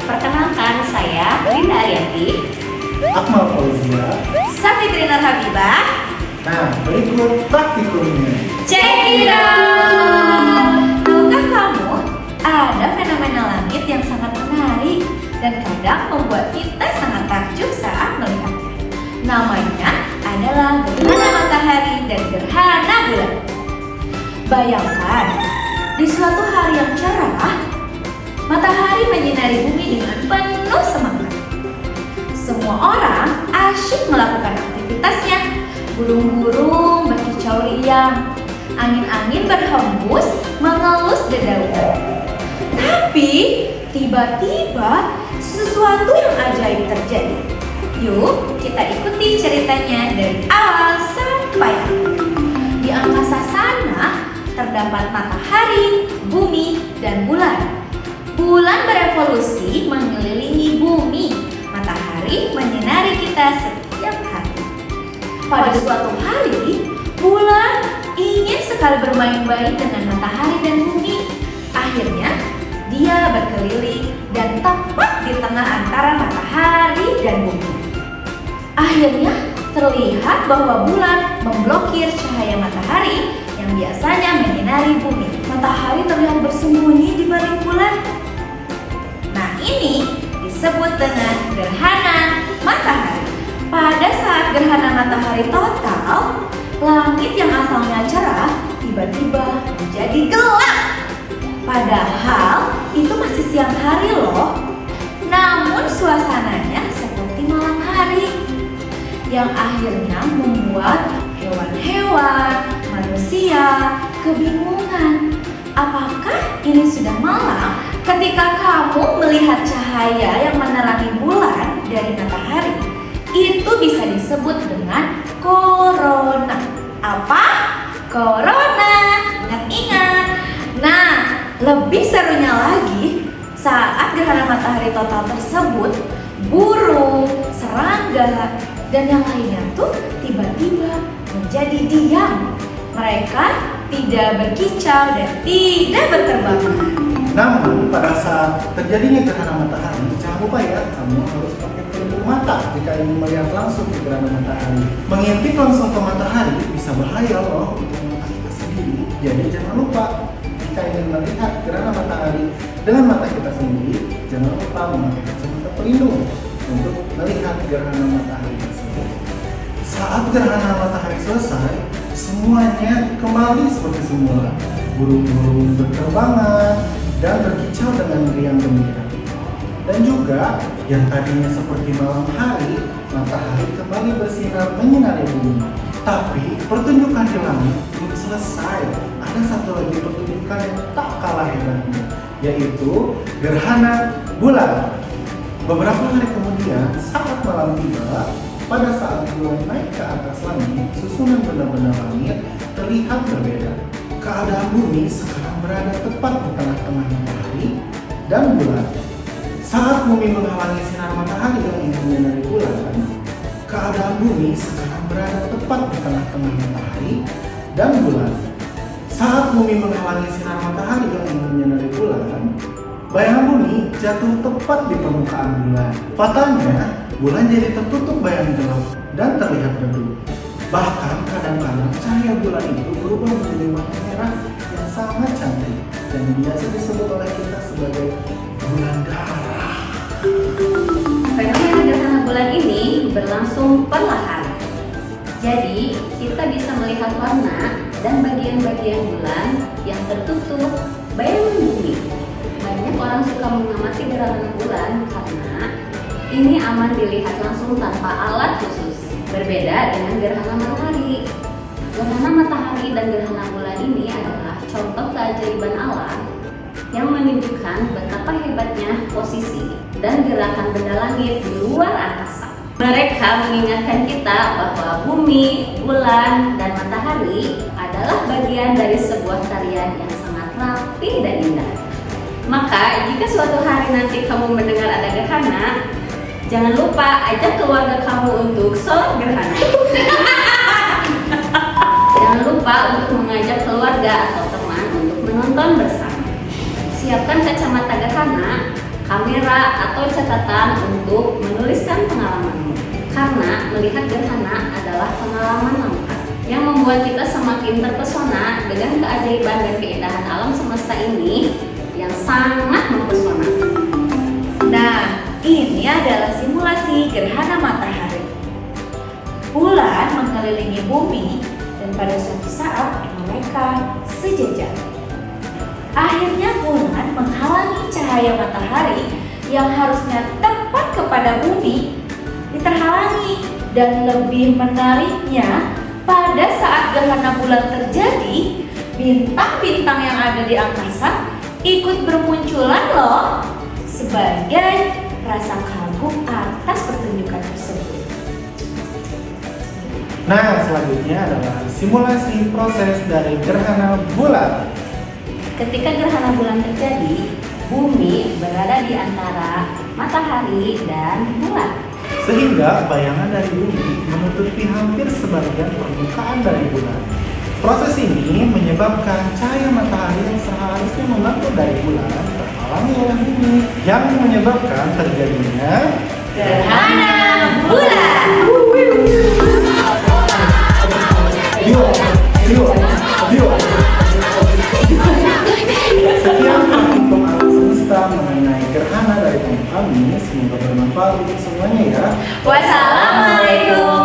Perkenalkan, saya Linda Ariyanti, Akmal Fauzia. Safitri Nur Habibah. Nah, berikut praktikumnya. Check it out! Tahukah kamu, ada fenomena langit yang sangat menarik dan kadang membuat kita sangat takjub saat melihatnya. Namanya adalah gerhana matahari dan gerhana bulan. Bayangkan, di suatu hari yang cerah, matahari menyinari bumi dengan penuh semangat. Semua orang asyik melakukan aktivitasnya. Burung-burung berkicau riang, angin-angin berhembus mengelus dedaunan. Tapi tiba-tiba sesuatu yang ajaib terjadi. Yuk kita ikuti ceritanya dari awal sampai akhir. Di angkasa sana terdapat matahari, bumi, dan bulan. Bulan berevolusi mengelilingi bumi. Matahari menyinari kita setiap hari. Pada suatu hari, bulan ingin sekali bermain-main dengan matahari dan bumi. Akhirnya, dia berkeliling dan tepat di tengah antara matahari dan bumi. Akhirnya, terlihat bahwa bulan memblokir cahaya matahari yang biasanya menyinari bumi. Matahari terlihat bersembunyi di balik bulan. Nah, ini disebut dengan gerhana matahari. Pada saat gerhana matahari total, langit yang asalnya cerah tiba-tiba menjadi gelap. Padahal itu masih siang hari loh. Namun suasananya seperti malam hari, yang akhirnya membuat hewan-hewan, manusia kebingungan. Apakah ini sudah malam ketika kamu melihat cahaya yang menerangi bulan dari matahari? Itu bisa disebut dengan corona. Apa? Corona. Ingat-ingat. Nah, lebih serunya lagi, saat gerhana matahari total tersebut, burung, serangga, dan yang lainnya tuh tiba-tiba menjadi diam. Mereka tidak berkicau dan tidak berterbangan. Namun, pada saat terjadinya gerhana matahari, jangan lupa ya, kamu harus pakai pelindung mata jika ingin melihat langsung ke gerhana matahari. Mengintip langsung ke matahari bisa bahaya loh untuk mata kita sendiri. Jadi jangan lupa, jika ingin melihat gerhana matahari dengan mata kita sendiri, jangan lupa memakai kacamata pelindung untuk melihat gerhana matahari tersebut. Saat gerhana matahari selesai, semuanya kembali seperti semula. Burung-burung berterbangan dan berkicau dengan riang gembira. Dan juga yang tadinya seperti malam hari, matahari kembali bersinar menyinari bumi. Tapi pertunjukan di langit belum selesai. Ada satu lagi pertunjukan yang tak kalah hebatnya, yaitu gerhana bulan. Beberapa hari kemudian, saat malam tiba, pada saat bulan naik ke atas langit, susunan benda-benda langit terlihat berbeda. Keadaan bumi sekarang berada tepat di tengah-tengah matahari dan bulan. Saat bumi menghalangi sinar matahari yang ingin menyinari bulan, keadaan bumi sekarang berada tepat di tengah-tengah matahari dan bulan. Saat bumi menghalangi sinar matahari yang ingin menyinari bulan, bayangan bumi jatuh tepat di permukaan bulan. Fatalnya, bulan jadi tertutup bayangan gelap dan terlihat redup. Bahkan kadang-kadang cahaya bulan itu berubah menjadi warna merah yang sangat cantik dan biasa disebut oleh kita sebagai bulan darah. Fenomena gerhana bulan ini berlangsung perlahan. Jadi, kita bisa melihat warna dan bagian-bagian bulan yang tertutup bayangan bumi. Banyak orang suka mengamati gerhana bulan karena ini aman dilihat langsung tanpa alat khusus. Berbeda dengan gerhana matahari. Gerhana matahari dan gerhana bulan ini adalah contoh keajaiban alam yang menunjukkan betapa hebatnya posisi dan gerakan benda langit di luar angkasa. Mereka mengingatkan kita bahwa bumi, bulan, dan matahari adalah bagian dari sebuah tarian yang sangat rapi dan indah. Maka, jika suatu hari nanti kamu mendengar ada gerhana, jangan lupa ajak keluarga kamu untuk sholat gerhana. Jangan lupa untuk mengajak keluarga atau teman untuk menonton bersama. Siapkan kacamata gerhana, kamera atau catatan untuk menuliskan pengalamanmu. Karena melihat gerhana adalah pengalaman langka yang membuat kita semakin terpesona dengan keajaiban dan keindahan alam semesta ini yang sangat mempesona. Nah, ini adalah simulasi gerhana matahari. Bulan mengelilingi bumi dan pada suatu saat mereka sejajar. Akhirnya bulan menghalangi cahaya matahari yang harusnya tepat kepada bumi diterhalangi, dan lebih menariknya pada saat gerhana bulan terjadi, bintang-bintang yang ada di angkasa ikut bermunculan loh sebagai rasa kagum atas pertunjukan tersebut. Nah, selanjutnya adalah simulasi proses dari gerhana bulan. Ketika gerhana bulan terjadi, bumi berada di antara matahari dan bulan. Sehingga bayangan dari bumi menutupi hampir sebagian permukaan dari bulan. Proses ini menyebabkan cahaya matahari yang seharusnya memantul dari bulan terhalangi oleh bumi, yang menyebabkan terjadinya Gerhana bulan. Sekian artikel alam semesta mengenai gerhana dari kami. Semoga bermanfaat untuk semuanya ya. Wassalamualaikum.